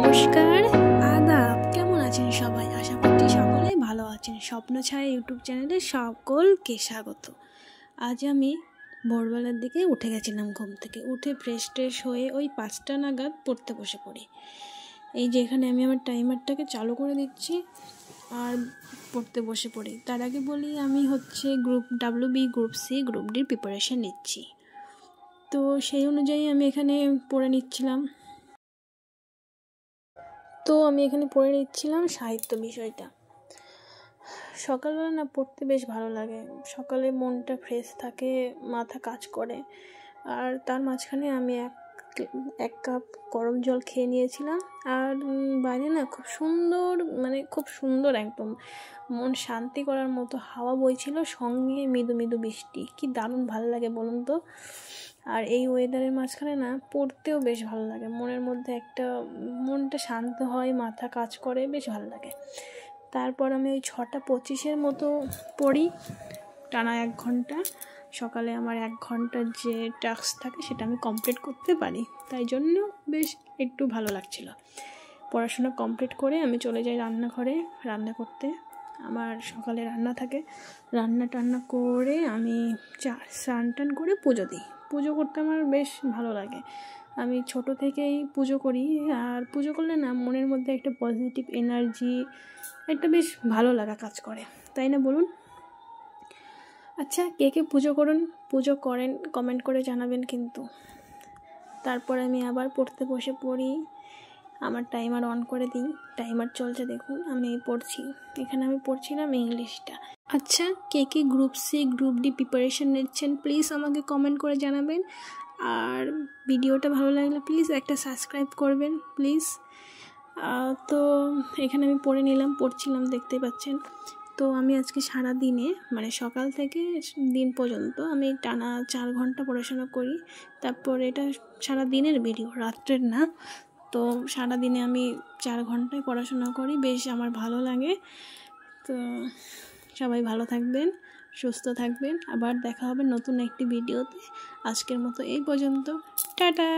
নমস্কার, আদাব। কেমন আছেন সবাই? আশা করছি সকলেই ভালো আছেন। স্বপ্ন ছায়া ইউটিউব চ্যানেলে সকলকে স্বাগত। আজ আমি ভোরবেলার দিকে উঠে গেছিলাম ঘুম থেকে। উঠে ফ্রেশ হয়ে ওই 5টা নাগাদ পড়তে বসে পড়ি। এই যে এখানে আমি আমার টাইমারটাকে চালু করে দিচ্ছি আর পড়তে বসে পড়ি। তার আগে বলি, আমি group WB, group C, group ডির প্রিপারেশান নিচ্ছি। তো সেই অনুযায়ী আমি এখানে পড়ে নিচ্ছিলাম। সাহিত্য বিষয়টা। সকালবেলা না পড়তে বেশ ভালো লাগে। সকালে মনটা ফ্রেশ থাকে, মাথা কাজ করে। আর তার মাঝখানে আমি এক কাপ গরম জল খেয়ে নিয়েছিলাম। আর বাইরে না খুব সুন্দর একদম মন শান্তি করার মতো হাওয়া বইছিল, সঙ্গে মৃদু মৃদু বৃষ্টি। কি দারুণ ভালো লাগে বলুন তো। আর এই ওয়েদারের মাঝখানে না পড়তেও বেশ ভালো লাগে। মনটা শান্ত হয়, মাথা কাজ করে, বেশ ভালো লাগে। তারপর আমি ওই 6:25 মতো পড়ি, টানা 1 ঘন্টা। সকালে আমার 1 ঘন্টার যে টাস্ক থাকে সেটা আমি কমপ্লিট করতে পারি, তাই জন্য বেশ একটু ভালো লাগছিল। পড়াশোনা কমপ্লিট করে আমি চলে যাই রান্নাঘরে রান্না করতে। আমার সকালে রান্না থাকে, রান্না করে আমি স্নান টান করে পুজো দিই। পুজো করতে আমার বেশ ভালো লাগে। আমি ছোট থেকেই পুজো করি। আর পুজো করলে না মনের মধ্যে একটা পজিটিভ এনার্জি, একটা বেশ ভালো লাগা কাজ করে, তাই না বলুন? আচ্ছা, কে পুজো করেন কমেন্ট করে জানাবেন কিন্তু। তারপর আমি আবার পড়তে বসে পড়ি। আমার টাইমার অন করে দিই, টাইমার চলছে দেখুন। আমি পড়ছি, এখানে আমি পড়ছিলাম ইংলিশটা। আচ্ছা, কে group C, group D preparation নিচ্ছেন প্লিজ আমাকে কমেন্ট করে জানাবেন। আর ভিডিওটা ভালো লাগলে প্লিজ একটা সাবস্ক্রাইব করবেন প্লিজ। তো এখানে আমি পড়ছিলাম, দেখতেই পাচ্ছেন। তো আমি আজকে সারা দিনে সকাল থেকে দিন পর্যন্ত আমি টানা 4 ঘন্টা পড়াশোনা করি। তারপর এটা সারা দিনের ভিডিও, রাত্রের না। তো সারা দিনে আমি 4 ঘন্টায় পড়াশোনা করি, বেশ আমার ভালো লাগে। তো সবাই ভালো থাকবেন, সুস্থ থাকবেন। আবার দেখা হবে নতুন একটি ভিডিওতে। আজকের মতো এই পর্যন্ত, টাটা।